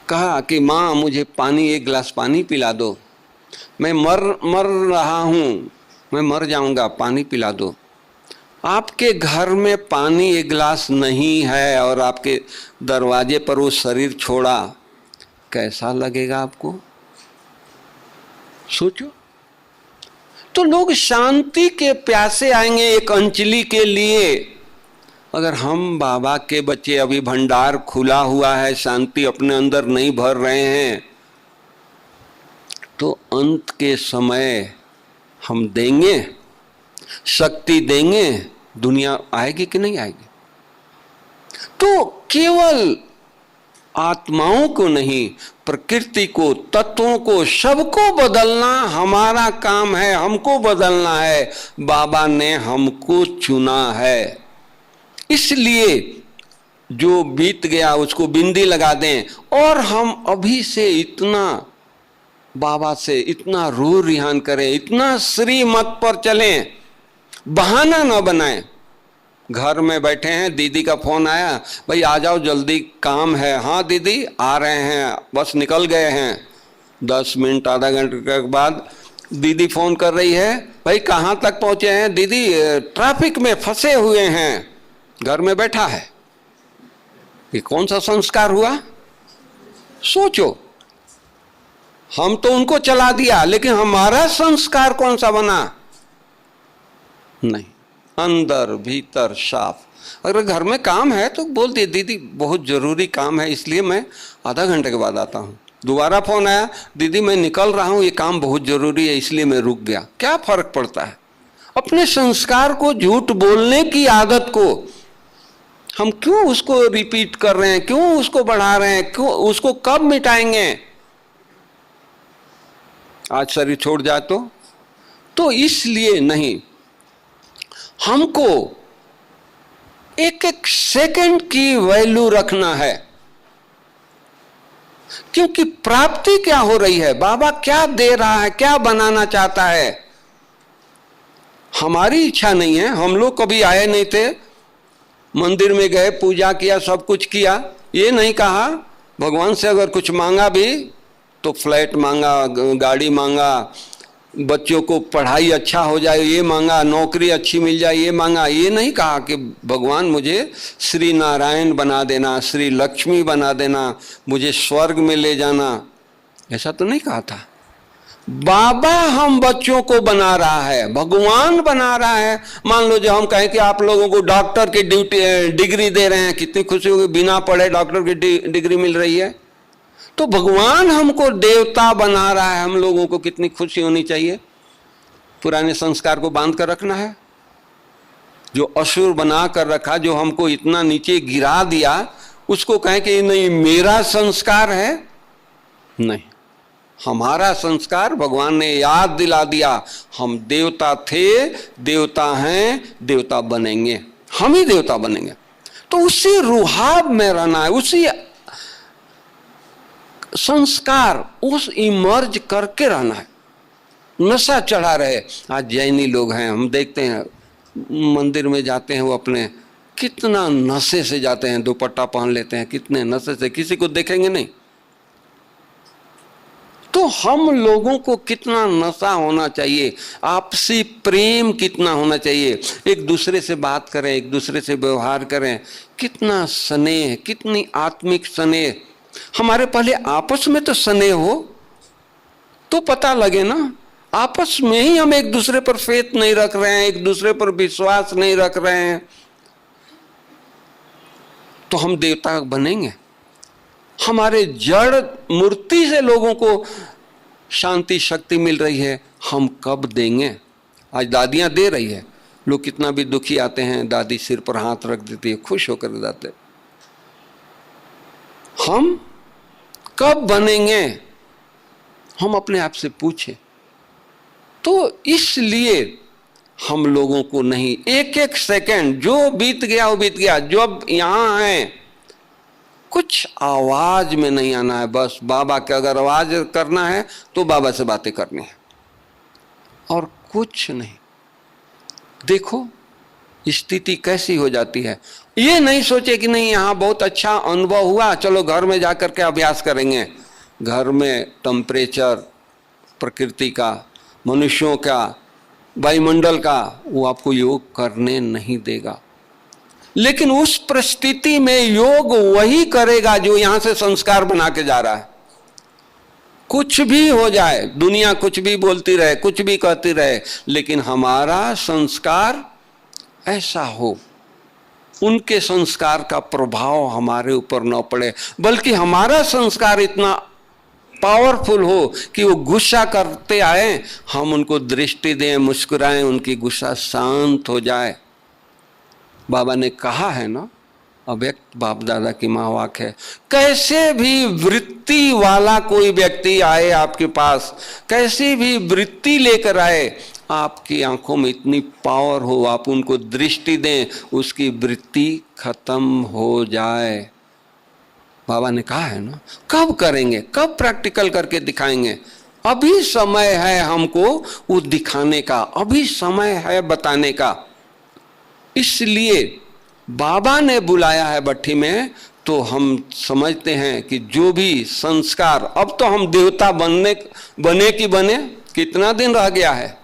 कहा कि माँ मुझे पानी, एक गिलास पानी पिला दो, मैं मर रहा हूँ, मैं मर जाऊंगा, पानी पिला दो। आपके घर में पानी एक गिलास नहीं है और आपके दरवाजे पर वो शरीर छोड़ा, कैसा लगेगा आपको? सोचो। तो लोग शांति के प्यासे आएंगे एक अंजलि के लिए। अगर हम बाबा के बच्चे, अभी भंडार खुला हुआ है, शांति अपने अंदर नहीं भर रहे हैं, तो अंत के समय हम देंगे, शक्ति देंगे, दुनिया आएगी कि नहीं आएगी? तो केवल आत्माओं को नहीं, प्रकृति को, तत्वों को, सबको बदलना हमारा काम है, हमको बदलना है। बाबा ने हमको चुना है, इसलिए जो बीत गया उसको बिंदी लगा दें और हम अभी से इतना बाबा से इतना रूह रिहान करें, इतना श्रीमत पर चलें, बहाना न बनाएं। घर में बैठे हैं, दीदी का फोन आया, भाई आ जाओ जल्दी काम है। हाँ दीदी आ रहे हैं, बस निकल गए हैं। 10 मिनट आधा घंटे के बाद दीदी फोन कर रही है, भाई कहाँ तक पहुंचे हैं? दीदी ट्रैफिक में फंसे हुए हैं, घर में बैठा है। ये कौन सा संस्कार हुआ? सोचो। हम तो उनको चला दिया, लेकिन हमारा संस्कार कौन सा बना? नहीं, अंदर भीतर साफ। अगर घर में काम है तो बोल दिए, दीदी बहुत जरूरी काम है इसलिए मैं आधा घंटे के बाद आता हूँ। दोबारा फोन आया, दीदी मैं निकल रहा हूँ, ये काम बहुत जरूरी है इसलिए मैं रुक गया। क्या फर्क पड़ता है? अपने संस्कार को, झूठ बोलने की आदत को हम क्यों उसको रिपीट कर रहे हैं, क्यों उसको बढ़ा रहे हैं, क्यों उसको कब मिटाएंगे? आज शरीर छोड़ जाए तो इसलिए नहीं, हमको एक एक सेकंड की वैल्यू रखना है। क्योंकि प्राप्ति क्या हो रही है, बाबा क्या दे रहा है, क्या बनाना चाहता है, हमारी इच्छा नहीं है। हम लोग कभी आए नहीं थे, मंदिर में गए, पूजा किया, सब कुछ किया, ये नहीं कहा भगवान से अगर कुछ मांगा भी तो फ्लैट मांगा, गाड़ी मांगा, बच्चों को पढ़ाई अच्छा हो जाए ये मांगा, नौकरी अच्छी मिल जाए ये मांगा। ये नहीं कहा कि भगवान मुझे श्री नारायण बना देना, श्री लक्ष्मी बना देना, मुझे स्वर्ग में ले जाना, ऐसा तो नहीं कहा था। बाबा हम बच्चों को बना रहा है, भगवान बना रहा है। मान लो जो हम कहें कि आप लोगों को डॉक्टर की डिग्री दे रहे हैं, कितनी खुशी होगी, बिना पढ़े डॉक्टर की डिग्री मिल रही है। तो भगवान हमको देवता बना रहा है, हम लोगों को कितनी खुशी होनी चाहिए। पुराने संस्कार को बांध कर रखना है, जो असुर बना कर रखा, जो हमको इतना नीचे गिरा दिया, उसको कहें कि नहीं मेरा संस्कार है। नहीं, हमारा संस्कार भगवान ने याद दिला दिया। हम देवता थे, देवता हैं, देवता बनेंगे, हम ही देवता बनेंगे। तो उसी रुहाब में रहना है, उसी संस्कार, उस इमर्ज करके रहना है। नशा चढ़ा रहे। आज जैनी लोग हैं, हम देखते हैं मंदिर में जाते हैं, वो अपने कितना नशे से जाते हैं, दुपट्टा पहन लेते हैं, कितने नशे से, किसी को देखेंगे नहीं। तो हम लोगों को कितना नशा होना चाहिए, आपसी प्रेम कितना होना चाहिए, एक दूसरे से बात करें, एक दूसरे से व्यवहार करें, कितना स्नेह, कितनी आत्मिक स्नेह। हमारे पहले आपस में तो स्नेह हो तो पता लगे ना। आपस में ही हम एक दूसरे पर फेथ नहीं रख रहे हैं, एक दूसरे पर विश्वास नहीं रख रहे हैं, तो हम देवता बनेंगे। हमारे जड़ मूर्ति से लोगों को शांति शक्ति मिल रही है, हम कब देंगे? आज दादियां दे रही है, लोग कितना भी दुखी आते हैं, दादी सिर पर हाथ रख देती है, खुश होकर जाते। हम कब बनेंगे? हम अपने आप से पूछें। तो इसलिए हम लोगों को नहीं, एक एक सेकंड जो बीत गया वो बीत गया। जो अब यहां है कुछ आवाज में नहीं आना है, बस बाबा के अगर आवाज करना है तो बाबा से बातें करनी है और कुछ नहीं। देखो स्थिति कैसी हो जाती है। ये नहीं सोचे कि नहीं यहाँ बहुत अच्छा अनुभव हुआ, चलो घर में जाकर के अभ्यास करेंगे। घर में टेम्परेचर प्रकृति का, मनुष्यों का, वायुमंडल का, वो आपको योग करने नहीं देगा। लेकिन उस परिस्थिति में योग वही करेगा जो यहां से संस्कार बना के जा रहा है। कुछ भी हो जाए, दुनिया कुछ भी बोलती रहे, कुछ भी कहती रहे, लेकिन हमारा संस्कार ऐसा हो, उनके संस्कार का प्रभाव हमारे ऊपर न पड़े, बल्कि हमारा संस्कार इतना पावरफुल हो कि वो गुस्सा करते आए, हम उनको दृष्टि दें, मुस्कुराएं, उनकी गुस्सा शांत हो जाए। बाबा ने कहा है ना, अव्यक्त बाप दादा की महावाक है, कैसे भी वृत्ति वाला कोई व्यक्ति आए आपके पास, कैसी भी वृत्ति लेकर आए, आपकी आंखों में इतनी पावर हो, आप उनको दृष्टि दें, उसकी वृत्ति खत्म हो जाए। बाबा ने कहा है ना, कब करेंगे, कब प्रैक्टिकल करके दिखाएंगे? अभी समय है हमको वो दिखाने का, अभी समय है बताने का। इसलिए बाबा ने बुलाया है भट्ठी में, तो हम समझते हैं कि जो भी संस्कार, अब तो हम देवता बने कि बने, कितना दिन रह गया है,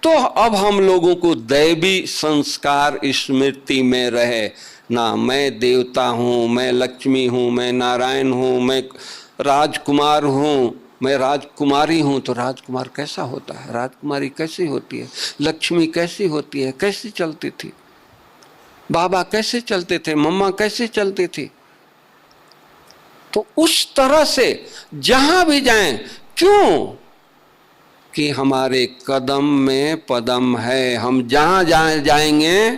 तो अब हम लोगों को दैवी संस्कार स्मृति में रहे ना। मैं देवता हूँ, मैं लक्ष्मी हूँ, मैं नारायण हूँ, मैं राजकुमार हूँ, मैं राजकुमारी हूँ। तो राजकुमार कैसा होता है, राजकुमारी कैसी होती है, लक्ष्मी कैसी होती है, कैसी चलती थी, बाबा कैसे चलते थे, मम्मा कैसे चलती थी। तो उस तरह से जहां भी जाएं, क्यों कि हमारे कदम में पदम है। हम जहां जाएंगे,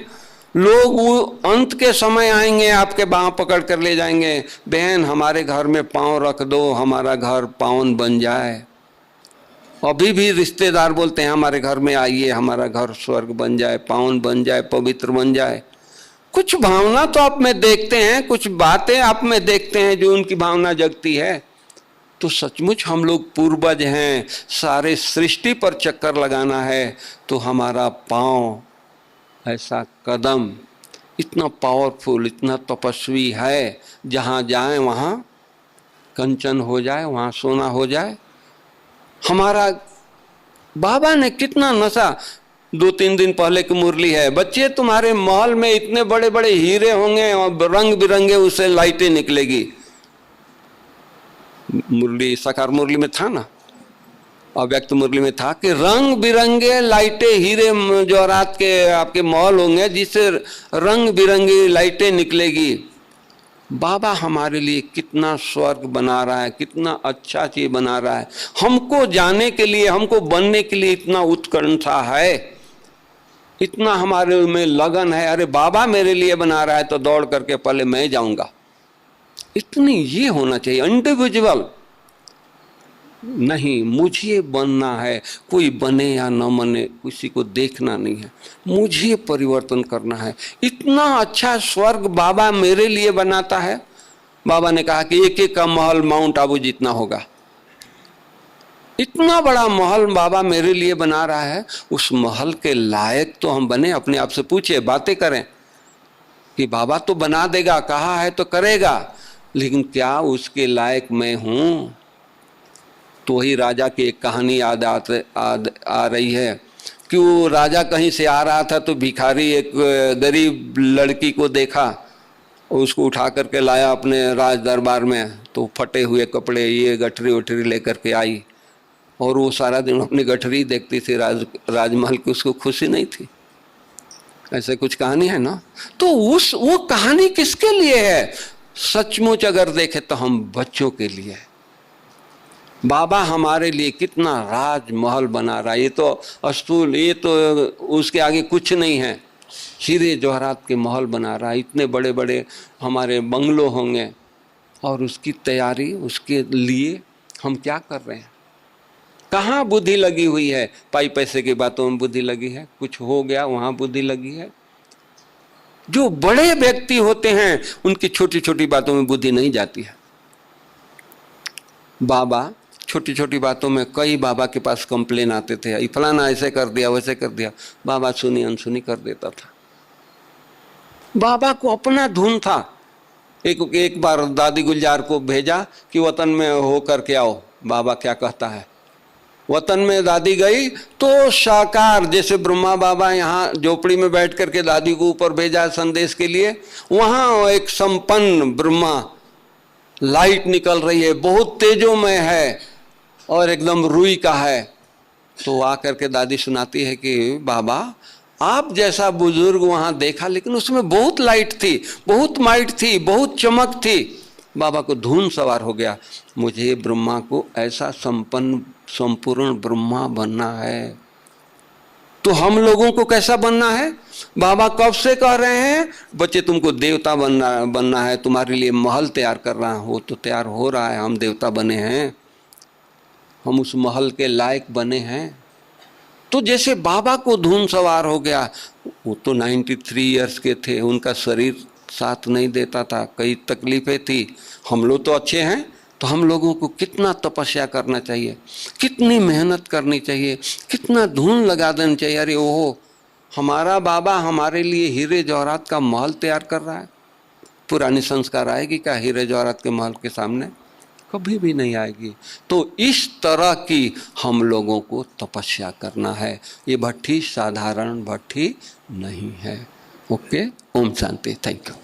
लोग वो अंत के समय आएंगे, आपके बाँह पकड़ कर ले जाएंगे, बहन हमारे घर में पाँव रख दो, हमारा घर पावन बन जाए। अभी भी रिश्तेदार बोलते हैं हमारे घर में आइए, हमारा घर स्वर्ग बन जाए, पावन बन जाए, पवित्र बन जाए। कुछ भावना तो आप में देखते हैं, कुछ बातें आप में देखते हैं जो उनकी भावना जगती है। तो सचमुच हम लोग पूर्वज हैं, सारे सृष्टि पर चक्कर लगाना है, तो हमारा पाँव, ऐसा कदम इतना पावरफुल, इतना तपस्वी है, जहाँ जाए वहाँ कंचन हो जाए, वहाँ सोना हो जाए। हमारा बाबा ने कितना नशा, 2-3 दिन पहले की मुरली है, बच्चे तुम्हारे महल में इतने बड़े बड़े हीरे होंगे और रंग बिरंगे उससे लाइटें निकलेगी। मुरली साकार मुरली में था ना, अव्यक्त मुरली में था कि रंग बिरंगे लाइटें, हीरे जवाहरात के आपके महल होंगे जिससे रंग बिरंगी लाइटें निकलेगी। बाबा हमारे लिए कितना स्वर्ग बना रहा है, कितना अच्छा चीज बना रहा है। हमको जाने के लिए, हमको बनने के लिए इतना उत्कंठा है, इतना हमारे में लगन है। अरे बाबा मेरे लिए बना रहा है तो दौड़ करके पहले मैं जाऊंगा। इतनी ये होना चाहिए। इंडिविजुअल नहीं, मुझे बनना है, कोई बने या न बने किसी को देखना नहीं है, मुझे परिवर्तन करना है। इतना अच्छा स्वर्ग बाबा मेरे लिए बनाता है। बाबा ने कहा कि एक एक का महल माउंट आबू जितना होगा। इतना बड़ा महल बाबा मेरे लिए बना रहा है, उस महल के लायक तो हम बने। अपने आप से पूछिए, बातें करें कि बाबा तो बना देगा, कहा है तो करेगा, लेकिन क्या उसके लायक मैं हूं? तो वही राजा की एक कहानी याद आ रही है कि वो राजा कहीं से आ रहा था तो भिखारी एक गरीब लड़की को देखा, उसको उठा करके लाया अपने राज दरबार में। तो फटे हुए कपड़े, ये गठरी वठरी लेकर के आई, और वो सारा दिन अपनी गठरी देखती थी राजमहल की, उसको खुशी नहीं थी। ऐसे कुछ कहानी है ना। तो वो कहानी किसके लिए है? सचमुच अगर देखे तो हम बच्चों के लिए। बाबा हमारे लिए कितना राजमहल बना रहा है। ये तो अस्तूल, ये तो उसके आगे कुछ नहीं है। हीरे जवाहरात के महल बना रहा है, इतने बड़े बड़े हमारे बंगलो होंगे, और उसकी तैयारी, उसके लिए हम क्या कर रहे हैं? कहाँ बुद्धि लगी हुई है? पाई पैसे की बातों में बुद्धि लगी है, कुछ हो गया वहां बुद्धि लगी है। जो बड़े व्यक्ति होते हैं उनकी छोटी छोटी बातों में बुद्धि नहीं जाती है। बाबा छोटी छोटी बातों में, कई बाबा के पास कंप्लेन आते थे, फलाना ऐसे कर दिया वैसे कर दिया, बाबा सुनी अनसुनी कर देता था। बाबा को अपना धुन था। एक बार दादी गुलजार को भेजा कि वतन में हो करके आओ, बाबा क्या कहता है। वतन में दादी गई तो साकार, जैसे ब्रह्मा बाबा यहाँ झोपड़ी में बैठ करके दादी को ऊपर भेजा संदेश के लिए, वहां एक संपन्न ब्रह्मा, लाइट निकल रही है, बहुत तेजोमय है और एकदम रुई का है। तो आकर के दादी सुनाती है कि बाबा आप जैसा बुजुर्ग वहां देखा, लेकिन उसमें बहुत लाइट थी, बहुत माइट थी, बहुत चमक थी। बाबा को धुन सवार हो गया, मुझे ब्रह्मा को ऐसा संपन्न संपूर्ण ब्रह्मा बनना है। तो हम लोगों को कैसा बनना है? बाबा कब से कह रहे हैं बच्चे तुमको देवता बनना है, तुम्हारे लिए महल तैयार कर रहा हूं। वो तो तैयार हो रहा है, हम देवता बने हैं, हम उस महल के लायक बने हैं। तो जैसे बाबा को धुन सवार हो गया, वो तो 93 इयर्स के थे, उनका शरीर साथ नहीं देता था, कई तकलीफें थी। हम लोग तो अच्छे हैं, तो हम लोगों को कितना तपस्या करना चाहिए, कितनी मेहनत करनी चाहिए, कितना धुन लगा देना चाहिए। अरे ओहो, हमारा बाबा हमारे लिए हीरे जवाहरात का महल तैयार कर रहा है। पुरानी संस्कार आएगी क्या हीरे जवाहरात के महल के सामने? कभी भी नहीं आएगी। तो इस तरह की हम लोगों को तपस्या करना है। ये भट्ठी साधारण भट्ठी नहीं है। Okay, Om Shanti, thank you.